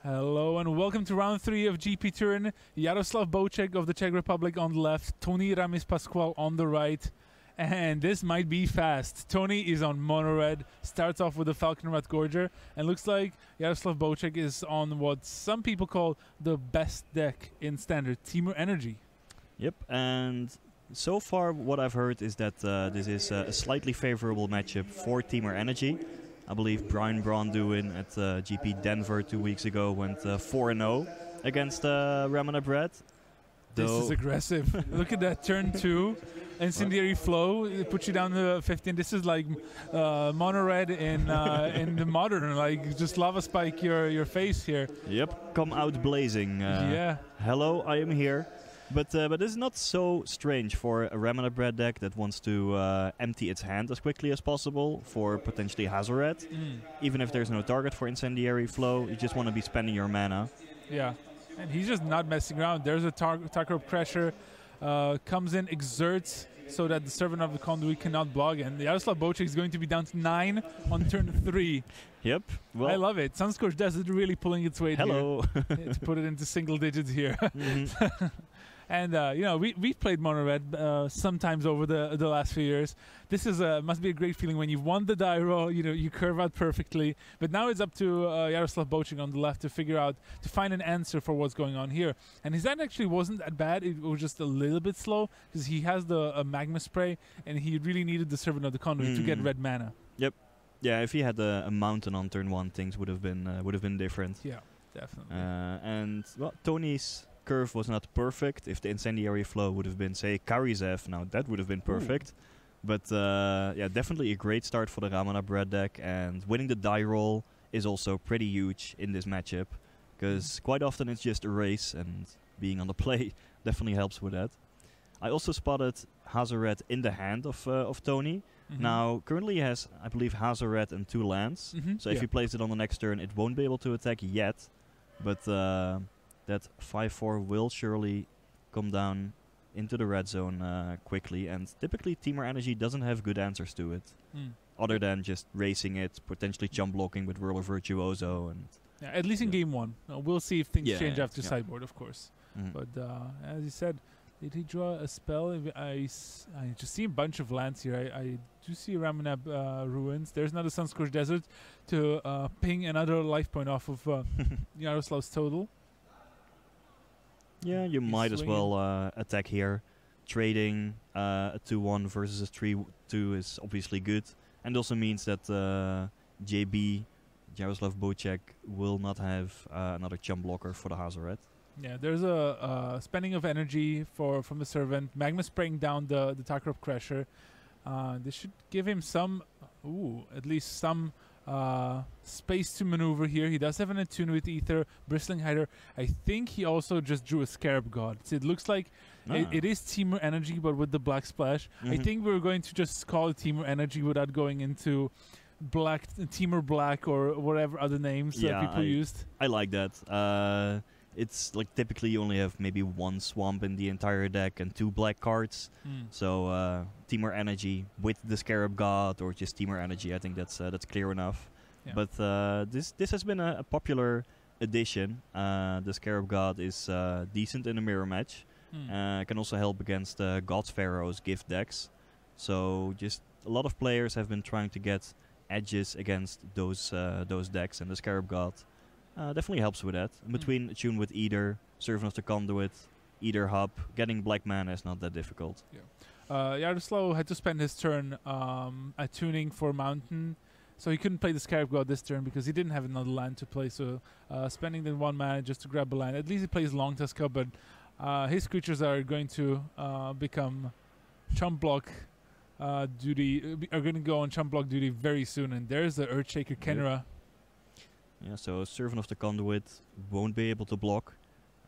Hello and welcome to round 3 of GP Turin. Jaroslav Bocek of the Czech Republic on the left, Tony Ramis Pascual on the right. And this might be fast. Tony is on mono red, starts off with a Falconrat Gorger, and looks like Jaroslav Bocek is on what some people call the best deck in standard, Timur Energy. Yep, and so far what I've heard is that this is a slightly favorable matchup for Timur Energy. I believe Brian Braunduin at GP Denver 2 weeks ago went 4-0 against Ramana Bread. This is aggressive. Look at that, turn 2. Incendiary Flow, it puts you down to 15. This is like mono red in the modern, like just lava spike your face here. Yep, come out blazing. Yeah. Hello, I am here. But this is not so strange for a Ramana Bread deck that wants to empty its hand as quickly as possible for potentially Hazoret. Even if there's no target for Incendiary Flow, you just want to be spending your mana. Yeah, and he's just not messing around. There's a Takarov Crasher, comes in, exerts so that the Servant of the Conduit cannot block, and the Jaroslav Bocek is going to be down to 9 on turn 3. Yep. Well, I love it. Sunscorched Desert really pulling its weight hello. here. To put it into single digits here. And you know, we've played mono red sometimes over the last few years. This is must be a great feeling when you've won the die roll. You know, you curve out perfectly. But now it's up to Jaroslav Bocek on the left to figure out, to find an answer for what's going on here. And his hand actually wasn't that bad. It was just a little bit slow because he has the magma spray, and he really needed the Servant of the Conduit to get red mana. Yep. Yeah, if he had a mountain on turn 1, things would have been different. Yeah, definitely. And well, Tony's curve was not perfect. If the Incendiary Flow would have been, say, Karizev, now that would have been perfect. Ooh. But yeah, definitely a great start for the Ramana Bread deck, and winning the die roll is also pretty huge in this matchup, because quite often it's just a race, and being on the play definitely helps with that. I also spotted Hazoret in the hand of Tony. Now, currently he has, I believe, Hazoret and 2 lands, so if he plays it on the next turn, it won't be able to attack yet, but that 5-4 will surely come down into the red zone quickly, and typically Timur Energy doesn't have good answers to it, other than just racing it, potentially jump blocking with Whirler Virtuoso. And yeah, at least in game 1. We'll see if things change after sideboard, of course. But as you said, did he draw a spell? I just see a bunch of lands here. I do see Ramanab Ruins. There's another Sunscorched Desert to ping another life point off of Yaroslav's total. Yeah, you might as well attack here. Trading a 2-1 versus a 3-2 is obviously good, and also means that JB, Jaroslav Bocek, will not have another chump blocker for the Hazoret. Yeah, there's a spending of energy from the Servant. Magma spraying down the Takarov Crasher. This should give him some, at least some space to maneuver here. He does have an Attune with Ether, Bristling Hider. I think he also just drew a Scarab God. So it looks like it is Timur Energy, but with the black splash. I think we're going to just call it Timur Energy without going into black Timur Black or whatever other names that people used. I like that. It's like typically you only have maybe 1 swamp in the entire deck and 2 black cards. So Timur Energy with the Scarab God, or just Timur Energy, I think that's clear enough. Yeah. But this has been a popular addition. The Scarab God is decent in a mirror match. Can also help against God's Pharaoh's gift decks. So just a lot of players have been trying to get edges against those decks, and the Scarab God definitely helps with that. In between Attune with Either, Servant of the Conduit, Either Hub, getting black mana is not that difficult. Yeah. Jaroslav had to spend his turn attuning for Mountain, so he couldn't play the Scarab God this turn because he didn't have another land to play, so spending the 1 mana just to grab a land. At least he plays Long Tusk, but his creatures are going to become chump block duty, are going to go on chump block duty very soon, and there's the Earthshaker Kenra. Yeah, so Servant of the Conduit won't be able to block,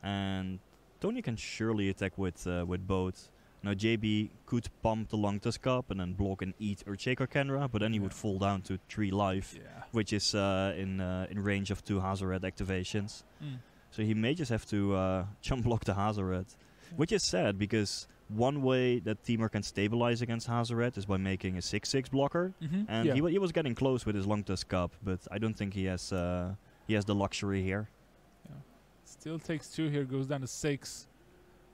and Tony can surely attack with both. Now JB could pump the Long Tusk up and then block and eat Earthshaker Kenra, but then he would fall down to 3 life, which is in range of 2 Hazoret activations. So he may just have to chump block the Hazoret, which is sad because one way that Timur can stabilize against Hazoret is by making a 6/6 blocker, and he was getting close with his Long Tusk Cup, but I don't think he has the luxury here. Still takes 2 here, goes down to 6.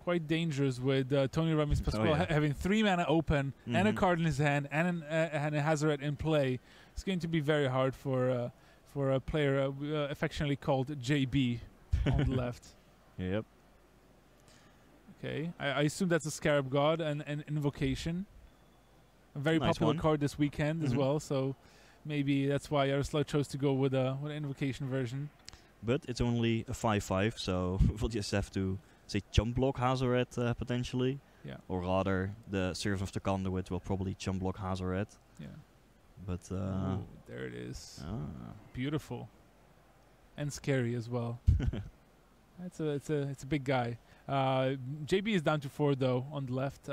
Quite dangerous with Tony Ramis Pascual having 3 mana open and a card in his hand and a Hazoret in play. It's going to be very hard for a player affectionately called JB on the left. Yep. Okay, I assume that's a Scarab God and an Invocation. A very popular card this weekend as well, so maybe that's why Yaroslav chose to go with an Invocation version. But it's only a 5/5, so we'll just have to say chump block Hazoret potentially. Yeah. Or rather, the Servant of the Conduit will probably chump block Hazoret. Yeah. But ooh, there it is. Beautiful. And scary as well. It's a big guy. JB is down to 4 though on the left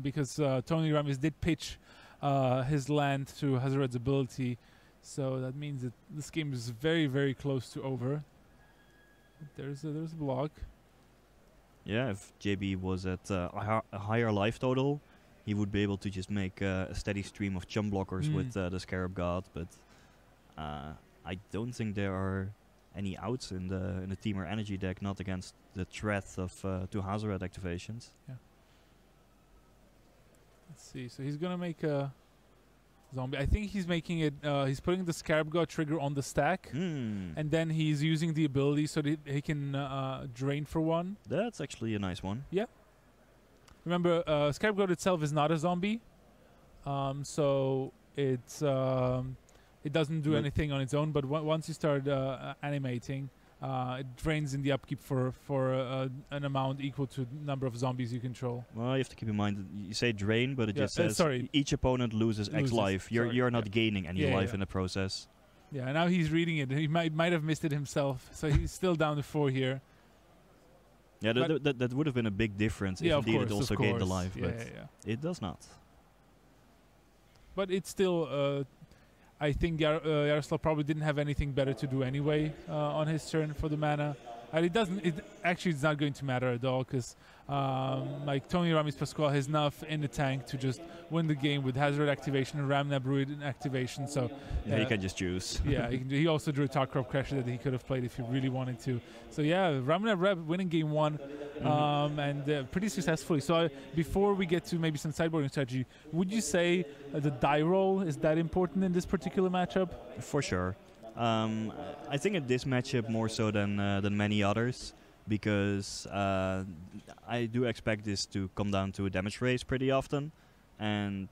because Tony Ramis did pitch his land to Hazoret's ability, so that means that this game is very, very close to over. There's a block. Yeah, if JB was at a higher life total, he would be able to just make a steady stream of chump blockers with the Scarab God, but I don't think there are any outs in the Teamer Energy deck, not against the threat of 2 Hazoret activations. Yeah. Let's see. So he's gonna make a zombie. I think he's making it. He's putting the Scarab God trigger on the stack, and then he's using the ability so that he can drain for 1. That's actually a nice one. Yeah. Remember, Scarab God itself is not a zombie, so it's it doesn't do anything on its own. But once you start animating, it drains in the upkeep for an amount equal to the number of zombies you control. Well, you have to keep in mind that you say drain, but it just says each opponent loses X life. You're not gaining any life in the process. Yeah, now he's reading it. He might have missed it himself, so he's still down to 4 here. Yeah, that would have been a big difference if indeed it also gained the life, but it does not. But it's still, I think Yaroslav probably didn't have anything better to do anyway on his turn for the mana. And it's not going to matter at all, because like Tony Ramis Pascual has enough in the tank to just win the game with Hazoret activation and Ramnab Ruin activation. So he can just choose. Yeah, he also drew a Tarkrop Crasher that he could have played if he really wanted to. So yeah, Ramnab Reb winning game 1 and pretty successfully. So before we get to maybe some sideboarding strategy, would you say the die roll is that important in this particular matchup? For sure. I think in this matchup more so than many others, because I do expect this to come down to a damage race pretty often, and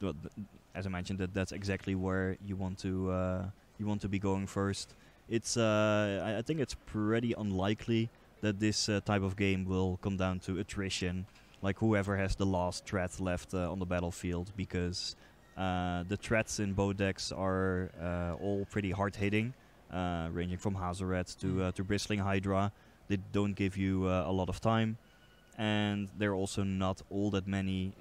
as I mentioned, that's exactly where you want to be going first. It's I think it's pretty unlikely that this type of game will come down to attrition, like whoever has the last threat left on the battlefield, because the threats in both decks are all pretty hard hitting. Ranging from Hazoret to Bristling Hydra. They don't give you a lot of time, and there are also not all that many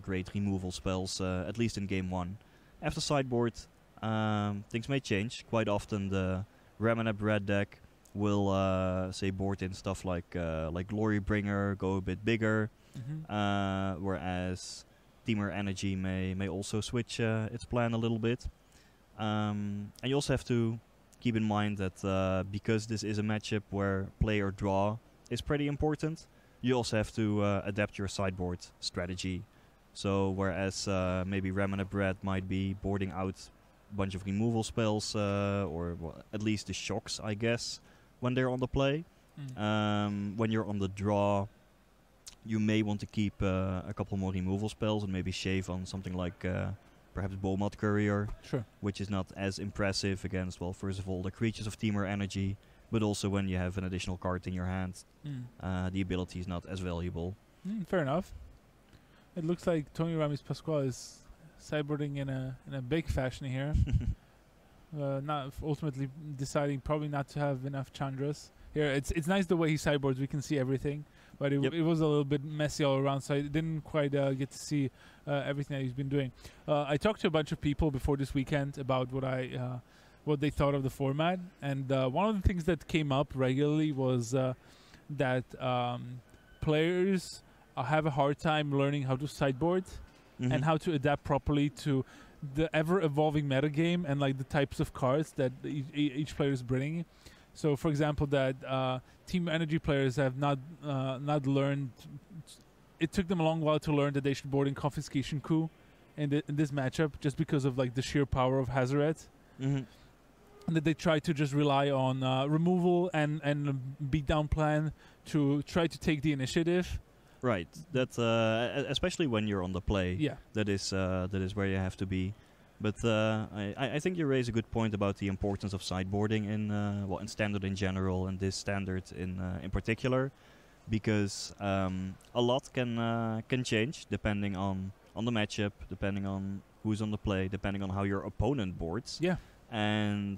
great removal spells, at least in game 1. After sideboard, things may change. Quite often the Ramanab red deck will say board in stuff like Glorybringer, go a bit bigger, whereas Teamer Energy may also switch its plan a little bit. And you also have to keep in mind that because this is a matchup where play or draw is pretty important, you also have to adapt your sideboard strategy. So whereas maybe Ramanab Red might be boarding out a bunch of removal spells, or at least the shocks, I guess, when they're on the play, when you're on the draw, you may want to keep a couple more removal spells and maybe shave on something like perhaps Bowmat Courier, which is not as impressive against, well, first of all, the creatures of Teamer Energy, but also when you have an additional card in your hand, the ability is not as valuable. Fair enough. It looks like Tony Ramis Pascual is sideboarding in a big fashion here. Not ultimately deciding probably not to have enough Chandras. Here, it's nice the way he sideboards. We can see everything, but it was a little bit messy all around, so I didn't quite get to see everything that he's been doing. I talked to a bunch of people before this weekend about what they thought of the format, and one of the things that came up regularly was that players have a hard time learning how to sideboard and how to adapt properly to the ever-evolving metagame and like the types of cards that each player is bringing. So, for example, that Team Energy players have not learned. It took them a long while to learn that they should board in Confiscation Coup in this matchup, just because of like the sheer power of Hazaret. Mm-hmm. And that they try to just rely on removal and beatdown plan to try to take the initiative. Right. That especially when you're on the play. Yeah. That is where you have to be. But I think you raise a good point about the importance of sideboarding in standard in general and this standard in particular, because a lot can change depending on the matchup, depending on who's on the play, depending on how your opponent boards. Yeah. And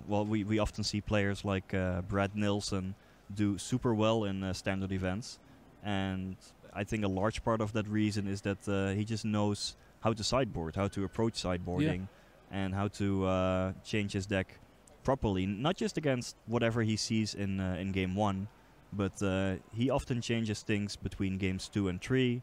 we often see players like Brad Nilsson do super well in standard events, and I think a large part of that reason is that he just knows how to sideboard, how to approach sideboarding, and how to change his deck properly, not just against whatever he sees in game 1, but he often changes things between games 2 and 3,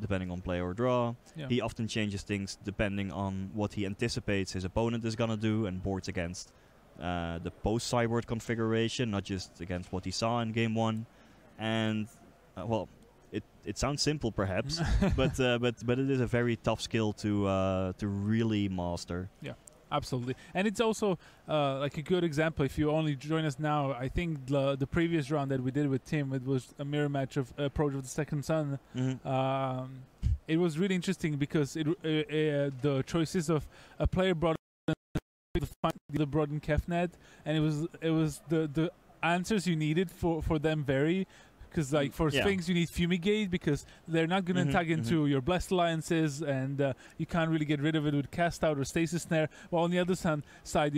depending on play or draw. Yeah. He often changes things depending on what he anticipates his opponent is gonna do, and boards against the post-sideboard configuration, not just against what he saw in game 1. And it sounds simple perhaps, but it is a very tough skill to really master. Yeah, absolutely. And it's also like a good example. If you only join us now, I think the previous round that we did with Tim, it was a mirror match of Approach of the Second Sun. Mm-hmm. It was really interesting because the choices of a player brought the brought in Kefnet, and it was the answers you needed for them vary. Because like for Sphinx you need Fumigate because they're not going to tag into your Blessed Alliances, and you can't really get rid of it with Cast Out or Stasis Snare. While on the other side,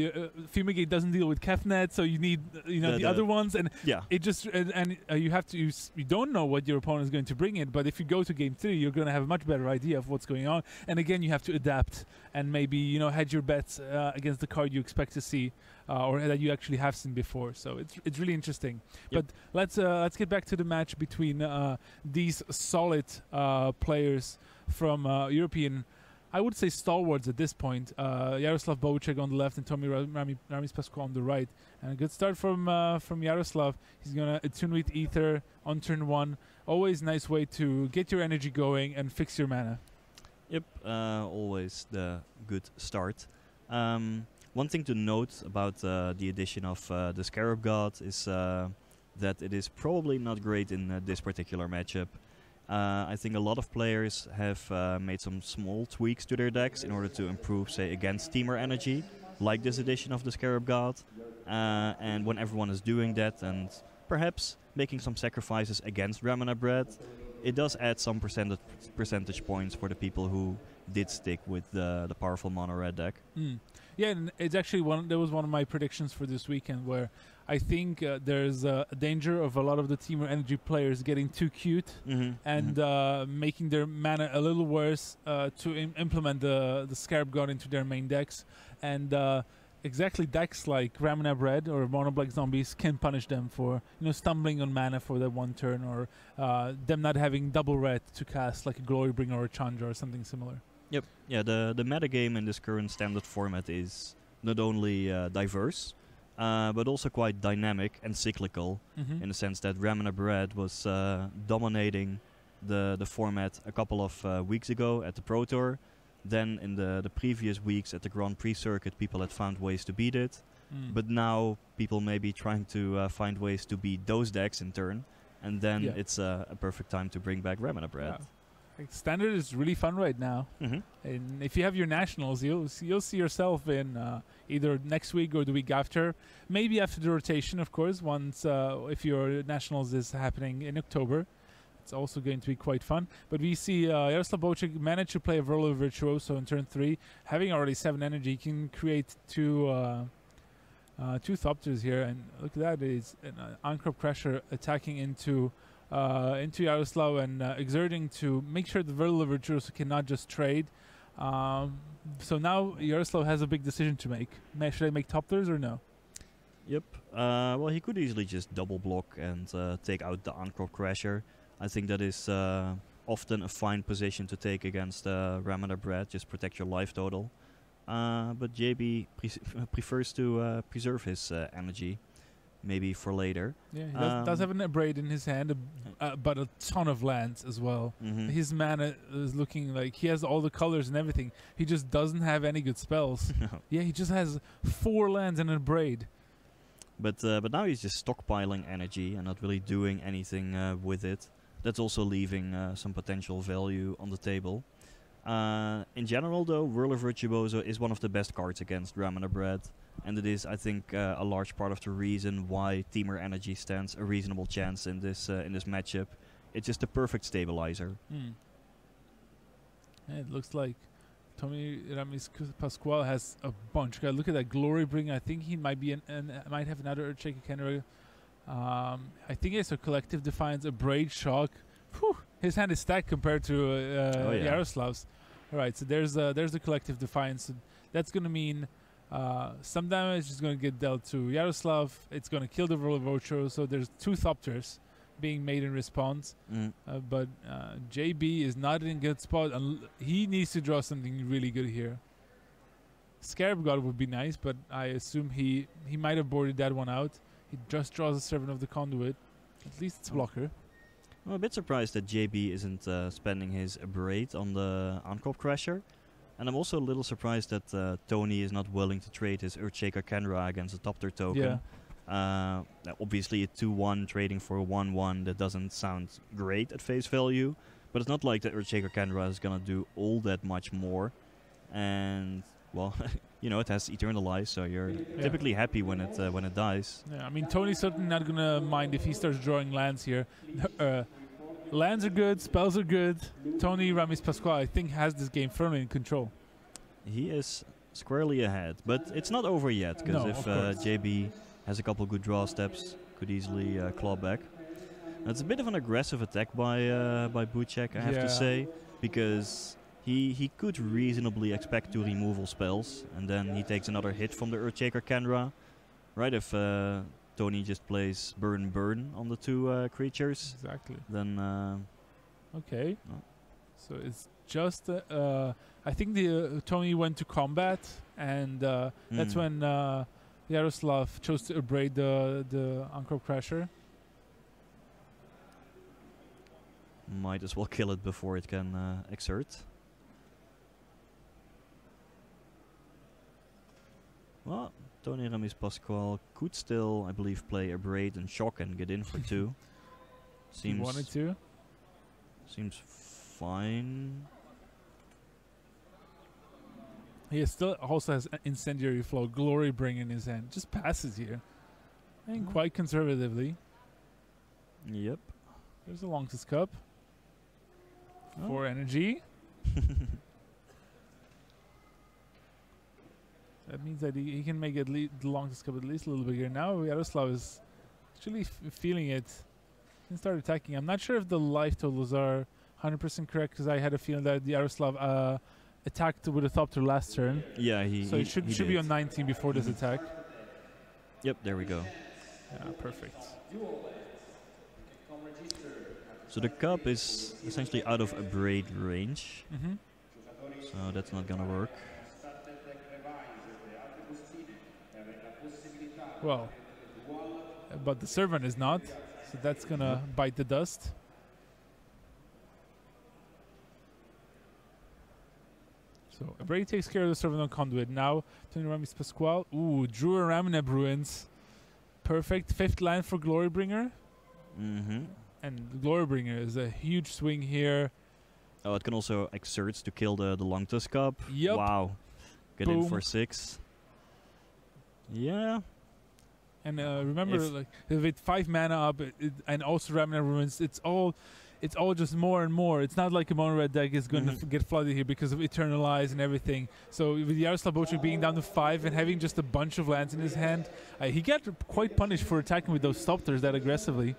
Fumigate doesn't deal with Kefnet, so you need the other ones, and it just and you have to you don't know what your opponent is going to bring in. But if you go to game 3, you're going to have a much better idea of what's going on. And again, you have to adapt and maybe hedge your bets against the card you expect to see. Or that you actually have seen before, so it's really interesting. But let's get back to the match between these solid players from European, I would say stalwarts at this point. Jaroslav Bouček on the left and Tommy Ramis Pascual on the right. And a good start from Jaroslav. He's gonna attune with Ether on turn 1. Always nice way to get your energy going and fix your mana. Yep, always the good start. One thing to note about the addition of the Scarab God is that it is probably not great in this particular matchup. I think a lot of players have made some small tweaks to their decks in order to improve, say, against Steamer Energy, like this edition of the Scarab God. And when everyone is doing that and perhaps making some sacrifices against Ramana Bread, it does add some percentage points for the people who did stick with the powerful mono red deck. Yeah, and it's actually that was one of my predictions for this weekend, where I think there's a danger of a lot of the Team Energy players getting too cute and making their mana a little worse to implement the Scarab God into their main decks. And exactly decks like Ramana Bread or Mono Black Zombies can punish them for stumbling on mana for that one turn, or them not having double red to cast like a Glorybringer or a Chandra or something similar. Yep. Yeah, the metagame in this current standard format is not only diverse, but also quite dynamic and cyclical, in the sense that Ramana Bread was dominating the format a couple of weeks ago at the Pro Tour. Then in the previous weeks at the Grand Prix circuit, people had found ways to beat it. But now people may be trying to find ways to beat those decks in turn, and then it's a perfect time to bring back Ramana Bread. Yeah. Standard is really fun right now, and if you have your nationals, you'll see yourself in either next week or the week after, maybe after the rotation, of course. Once if your nationals is happening in October, it's also going to be quite fun. But we see Jaroslav Bouček manage to play a Whirler Virtuoso in turn 3, having already 7 energy. He can create two Thopters here, and look at that! It's an Ancrop Crasher attacking into Jaroslav and exerting to make sure the Whirler Virtuoso cannot just trade. So now Jaroslav has a big decision to make. Should I make Thopters or no? Yep. Well, he could easily just double block and take out the Ancrop Crasher. I think that is often a fine position to take against Ramana Bread. Just protect your life total. but JB prefers to preserve his energy, maybe for later. Yeah, he does have an abrade in his hand, but a ton of lands as well. Mhm. His mana is looking like he has all the colors and everything. He just doesn't have any good spells. Yeah, he just has 4 lands and an abrade. But now he's just stockpiling energy and not really doing anything with it. That's also leaving some potential value on the table. In general, though, Whirler Virtuoso is one of the best cards against Ramana Bread, and it is, I think, a large part of the reason why Temur Energy stands a reasonable chance in this matchup. It's just a perfect stabilizer. Yeah, it looks like Tony Ramis Pascual has a bunch. Look at that Glorybringer. I think he might be might have another Earthshaker Kenra. I think he has a Collective Defiance, a Braid Shock. Whew, his hand is stacked compared to Yaroslav's. All right, so there's the Collective Defiance. So that's gonna mean some damage is gonna get dealt to Yaroslav. It's gonna kill the Volovocho. So there's 2 Thopters being made in response. But JB is not in a good spot. He needs to draw something really good here. Scarab God would be nice, but I assume he might have boarded that one out. He just draws a Servant of the Conduit. At least it's a blocker. I'm a bit surprised that JB isn't spending his Aberrate on the Ankrop Crasher. And I'm also a little surprised that Tony is not willing to trade his Earthshaker Kenra against a Thopter token. Yeah. Obviously a 2-1 trading for a 1-1, that doesn't sound great at face value. But it's not like the Earthshaker Kenra is going to do all that much more. And, well, you know, it has Eternalize, so you're typically happy when it dies. Yeah, I mean, Tony's certainly not going to mind if he starts drawing lands here. Lands are good, spells are good. Tony Ramis Pascual, I think, has this game firmly in control. He is squarely ahead, but it's not over yet, because if JB has a couple good draw steps, could easily claw back. That's a bit of an aggressive attack by Buchek, I have to say, because he could reasonably expect 2 removal spells, and then he takes another hit from the Earthshaker Kenra. Right, if Tony just plays Burn on the 2 creatures. Exactly. Then okay. So it's just I think the Tony went to combat, and that's when Yaroslav chose to abrade the Ankrop Crasher. Might as well kill it before it can exert. Well, Tony Ramis Pascual could still, I believe, play Abrade and Shock and get in for 2. Seems he wanted to. Seems fine. He still also has Incendiary Flow, Glorybringer in his hand. Just passes here. And quite conservatively. Yep. There's a Longest Cup. 4 energy. That means that he can make the Longest Cup at least a little bigger. Now Yaroslav is actually feeling it. He can start attacking. I'm not sure if the life totals are 100% correct, because I had a feeling that Yaroslav attacked with a Thopter last turn. Yeah, he should be on 19 before this attack. Yep, there we go. Yeah, perfect. So the cup is essentially out of Abrade range. So that's not gonna work. Well, but the Servant is not, so that's gonna bite the dust. So Abrade takes care of the Servant on Conduit. Now Tony Ramis Pascual. Ooh, drew a Ramaneb Ruins. Perfect. 5th land for Glorybringer. And Glorybringer is a huge swing here. Oh, it can also exert to kill the Longtusk Cup. Yep. Wow. Get Boom. in for 6. Yeah. And remember, like with 5 mana up, and also Ramaneb Ruins, it's all just more and more. It's not like a mono red deck is going to get flooded here because of Eternalize and everything. So with Yaroslav Bochek being down to 5 and having just a bunch of lands in his hand, he got quite punished for attacking with those Thopters that aggressively.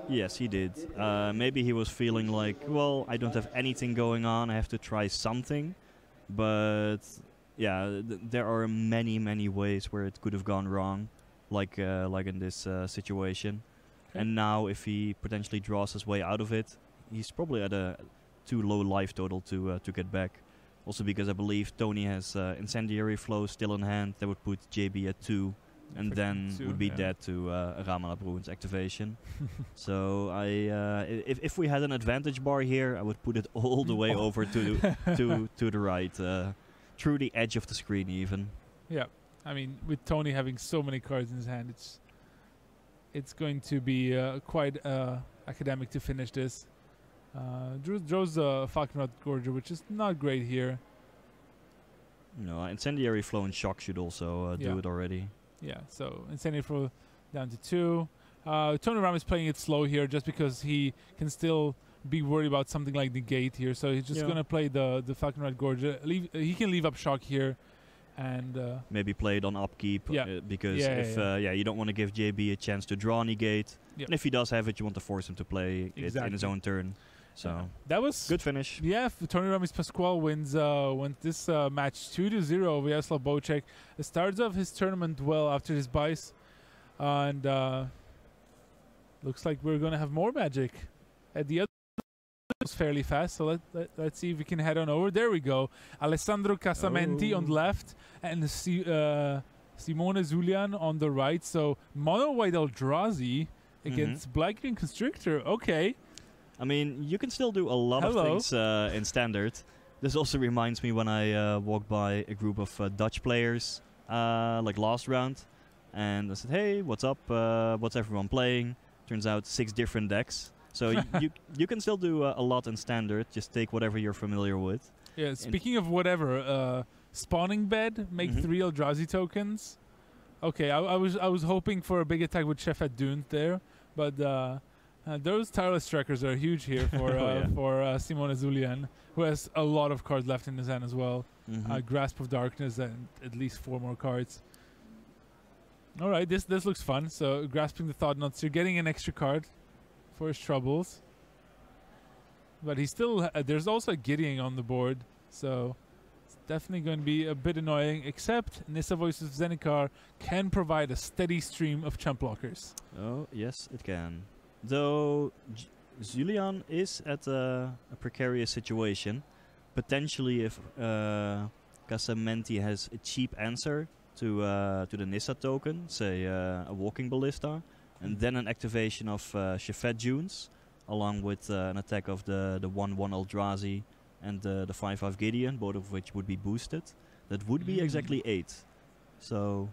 Yes, he did. Maybe he was feeling like, well, I don't have anything going on. I have to try something. But yeah, there are many ways where it could have gone wrong, like in this situation. Okay. And now, if he potentially draws his way out of it, he's probably at a too low life total to get back. Also because I believe Tony has Incendiary Flow still in hand. That would put JB at 2. And then would be dead to Ramana Bruins activation. So if we had an advantage bar here, I would put it all the way over to the right, through the edge of the screen even. Yeah, I mean, with Tony having so many cards in his hand, it's going to be quite academic to finish this. Draws Falconrod Gorger, which is not great here. No, Incendiary Flow and Shock should also do it already. Yeah, so Incendiary Flow down to 2. Tony Ram is playing it slow here just because he can still be worried about something like the gate here. So he's just going to play the Falconrod Gorge. He can leave up Shock here. And maybe play it on upkeep because you don't want to give JB a chance to draw any gate. And if he does have it, you want to force him to play it in his own turn. So that was good finish. Yeah, Tony Ramis Pascual wins this match 2-0 over Jaroslav Bocek. It starts off his tournament well after his buys, and looks like we're gonna have more magic. At the other was fairly fast, so let's see if we can head on over. There we go. Alessandro Casamenti on the left and Simone Zulian on the right. So mono white Eldrazi against black green Constrictor. Okay. I mean, you can still do a lot of things in Standard. This also reminds me when I walked by a group of Dutch players, like last round, and I said, "Hey, what's up? What's everyone playing?" Turns out 6 different decks. So you can still do a lot in Standard. Just take whatever you're familiar with. Yeah. Speaking of whatever, spawning bed, make 3 Eldrazi tokens. Okay, I was hoping for a big attack with Chef at Dune there, but. Those tireless trackers are huge here for Simone Zulian, who has a lot of cards left in his hand as well. Grasp of Darkness and at least 4 more cards. All right, this looks fun. So grasping the Thought Knots, you're getting an extra card for his troubles. But he's still there's also a Gideon on the board, so it's definitely going to be a bit annoying. Except Nissa Voice of Zendikar can provide a steady stream of chump blockers. Oh yes, it can. Though Zulian is at a precarious situation, potentially if Casamenti has a cheap answer to the Nissa token, say a Walking Ballista, and then an activation of Chefet Dunes, along with an attack of the 1/1 Eldrazi and the 5/5 Gideon, both of which would be boosted, that would be exactly 8. So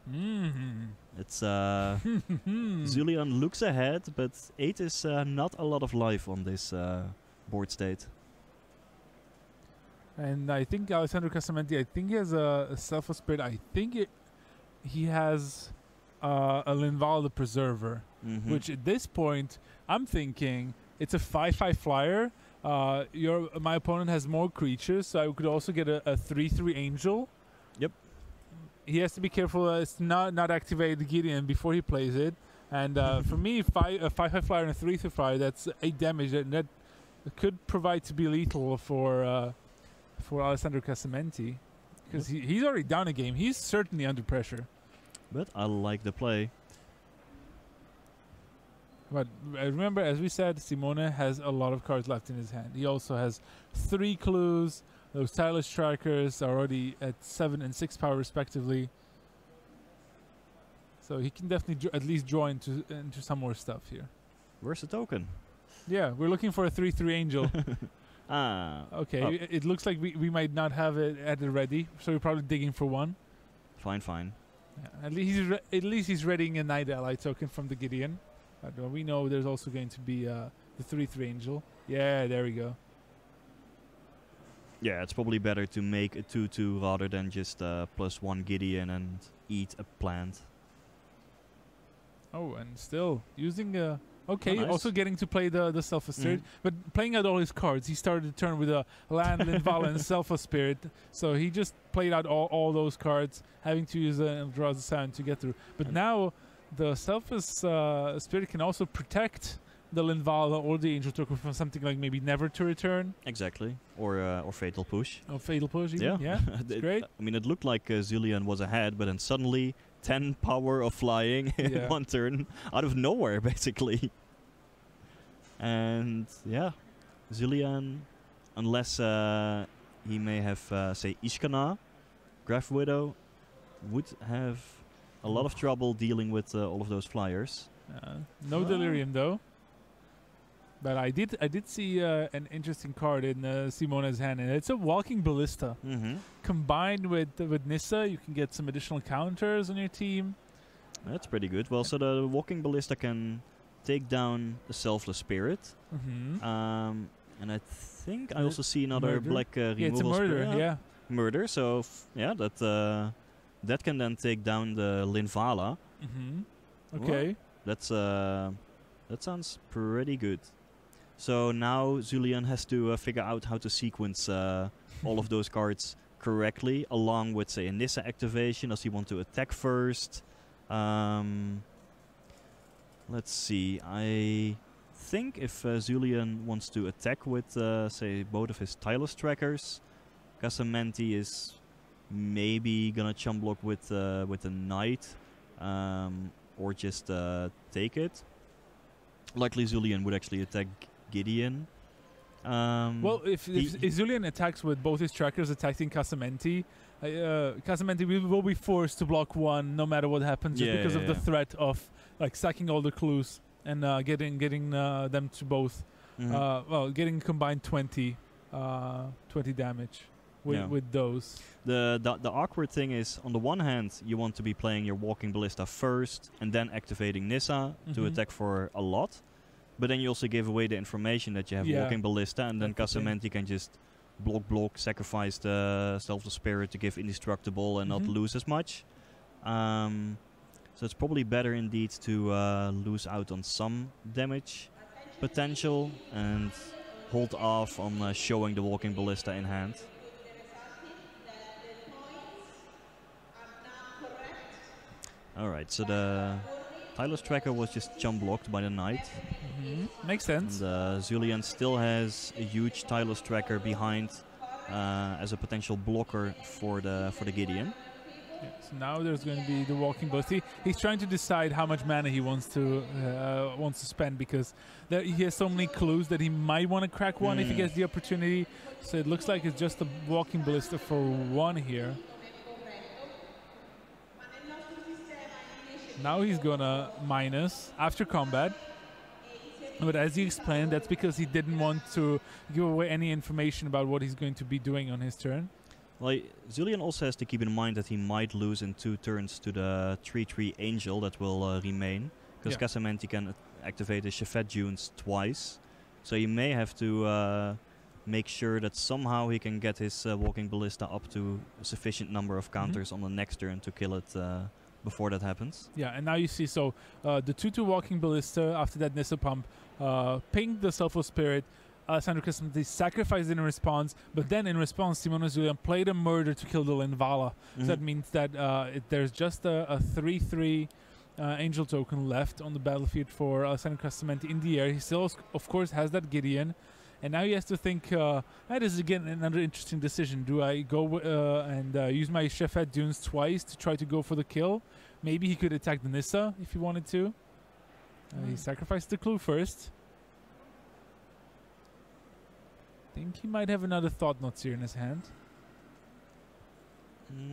it's Zulian looks ahead, but 8 is not a lot of life on this board state. And I think Alessandro Casamenti, I think he has a Selfless Spirit. I think he has a Linval the Preserver, which at this point I'm thinking it's a 5/5 flyer. My opponent has more creatures, so I could also get a 3/3 Angel. Yep. He has to be careful as to not activate the Gideon before he plays it. And for me, a 5/5 flyer and a 3/3 flyer, that's 8 damage, and that could provide to be lethal for Alessandro Casamenti, because he's already down a game. He's certainly under pressure. But I like the play. But remember, as we said, Simone has a lot of cards left in his hand. He also has 3 clues. Those tireless trackers are already at 7 and 6 power respectively. So he can definitely at least draw into some more stuff here. Where's the token? Yeah, we're looking for a 3/3 Angel. Okay, Oh. it looks like we might not have it at the ready, so we're probably digging for one. Fine. Yeah, at least he's readying a Night Ally token from the Gideon. But we know there's also going to be the 3/3 Angel. Yeah, there we go. Yeah, it's probably better to make a 2/2 rather than just +1 Gideon and eat a plant. Oh, and still using okay, nice. also getting to play the Selfless Spirit, but playing out all his cards. He started the turn with a Land, Linval, and Selfless Spirit, so he just played out all those cards, having to use a Eldrazi Sound to get through. But now the Selfless Spirit can also protect the Linval or the Angel token from something like maybe Never to Return. Exactly, or Fatal Push. Or Fatal Push, even. Yeah, that's great. I mean, it looked like Zulian was ahead, but then suddenly 10 power of flying in one turn out of nowhere, basically. And yeah, Zulian, unless he may have, say, Ishkana. Graf Widow would have a lot of trouble dealing with all of those flyers. No delirium though. But I did see an interesting card in Simone's hand, and it's a walking ballista. Combined with Nissa, you can get some additional counters on your team. That's pretty good. Well, so the walking ballista can take down the selfless spirit. And I think I also see another black removal. Yeah, it's a murder. Spirit. Murder. So yeah, that can then take down the Linvala. Okay. Well, that sounds pretty good. So now Zulian has to figure out how to sequence all of those cards correctly, along with, say, a Nissa activation. Does he want to attack first? Let's see. I think if Zulian wants to attack with, say, both of his Tylus trackers, Casamenti is maybe gonna chump block with a Knight, or just take it. Likely Zulian would actually attack Gideon. Well, if Zulian attacks with both his trackers attacking Casamenti, Casamenti will be forced to block one no matter what happens, just because of the threat of like sacking all the clues and getting them to both. Well, getting combined 20 damage with those. The awkward thing is, on the one hand, you want to be playing your walking ballista first and then activating Nissa to attack for a lot. But then you also give away the information that you have walking ballista, and then Casamenti can just block, sacrifice the selfless spirit to give indestructible and not lose as much. So it's probably better indeed to lose out on some damage potential and hold off on showing the walking ballista in hand. Alright, so the Tylus tracker was just chump blocked by the Knight. Makes sense. And Zulian still has a huge Tylus tracker behind as a potential blocker for the Gideon. So now there's going to be the walking ballista. He's trying to decide how much mana he wants to spend, because he has so many clues that he might want to crack one if he gets the opportunity. So it looks like it's just a walking ballista for one here. Now he's gonna minus after combat. But as he explained, that's because he didn't want to give away any information about what he's going to be doing on his turn. Well, Zulian also has to keep in mind that he might lose in 2 turns to the 3/3 Angel that will remain, because Casamenti can activate his Shafet Dunes twice. So he may have to make sure that somehow he can get his walking ballista up to a sufficient number of counters on the next turn to kill it before that happens. Yeah, and now you see, so the 2/2 walking ballista after that Nissa pump pinged the Selfless Spirit. Alessandro Casamenti sacrificed in response, but then in response, Simone Zulian played a murder to kill the Linvala. So that means that there's just a 3/3 Angel token left on the battlefield for Alessandro Casamenti in the air. He still, of course, has that Gideon. And now he has to think, this is again another interesting decision. Do I go and use my Shafet Dunes twice to try to go for the kill? Maybe he could attack the Nissa if he wanted to. He sacrificed the clue first. I think he might have another Thought Knots here in his hand.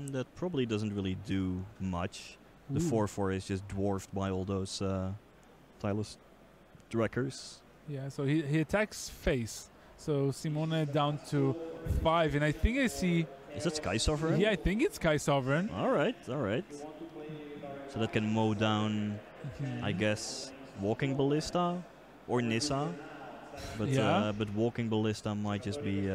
That probably doesn't really do much. The 4/4 is just dwarfed by all those Tylus trackers. Yeah, so he attacks face. So Simone down to 5, and I think I see... Is that Sky Sovereign? Yeah, I think it's Sky Sovereign. Alright. So that can mow down, I guess, Walking Ballista or Nissa. But Walking Ballista might just be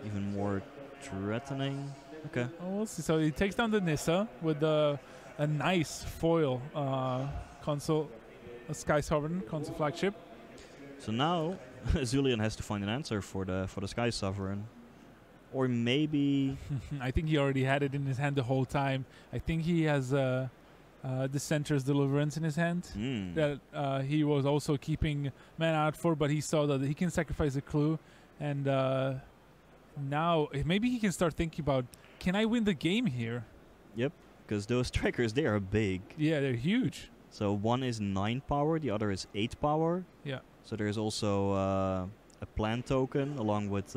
even more threatening. Okay. Oh, we'll see. So he takes down the Nissa with a nice foil console, a Sky Sovereign console flagship. So now Zulian has to find an answer for the Sky Sovereign, or maybe I think he already had it in his hand the whole time. I think he has the Center's Deliverance in his hand that he was also keeping mana out for, but he saw that he can sacrifice a clue, and now maybe he can start thinking about, can I win the game here? Yep, because those trackers, they are big. Yeah, they're huge. So one is 9 power, the other is 8 power. Yeah. So there's also a plant token along with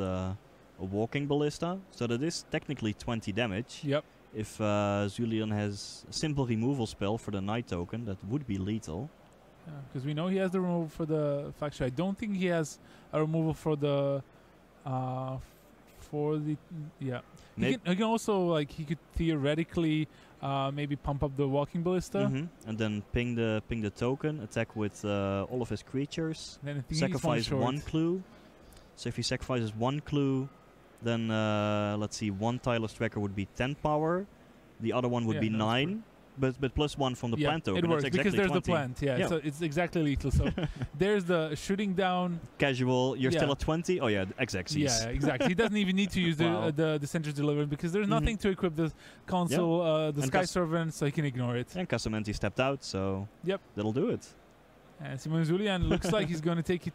a walking ballista, so that is technically 20 damage. Yep. If Zulian has a simple removal spell for the Knight token, that would be lethal. Because we know he has the removal for the faction. I don't think he has a removal for the yeah. He can also, like, he could theoretically maybe pump up the walking ballista. And then ping the token, attack with all of his creatures, Then I think sacrifice he's one clue. So if he sacrifices one clue, then let's see, one Tireless Tracker would be 10 power, the other one would be 9. But +1 from the plant token. It works exactly because there's 20. the plant. Yeah, so it's exactly lethal. So there's the shooting down. Casual. You're still at 20. Oh yeah, X-axis. Yeah, exactly. He doesn't even need to use the Center's Deliverance because there's nothing to equip the console, the Sky Servant, so he can ignore it. And Casamenti stepped out, so that'll do it. And Simon Zulian looks like he's going to take it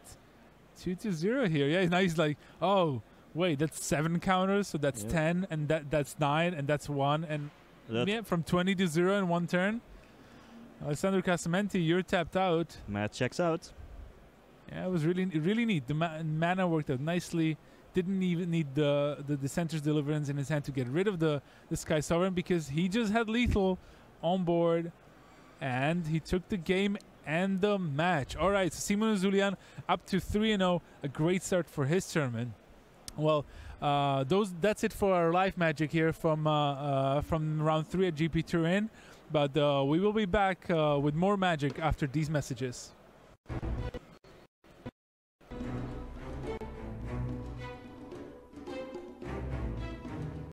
2-0 here. Yeah, now he's like, oh wait, that's 7 counters, so that's 10, and that's 9, and that's 1, and from 20 to 0 in 1 turn. Alessandro Casamenti, you're tapped out. Matt checks out. Yeah, it was really neat. The mana worked out nicely. Didn't even need the Center's Deliverance in his hand to get rid of the Sky Sovereign because he just had lethal on board, and he took the game and the match. All right, so Simon Zulian up to 3-0. A great start for his tournament. Well, that's it for our live magic here from round 3 at GP Turin. But we will be back with more magic after these messages.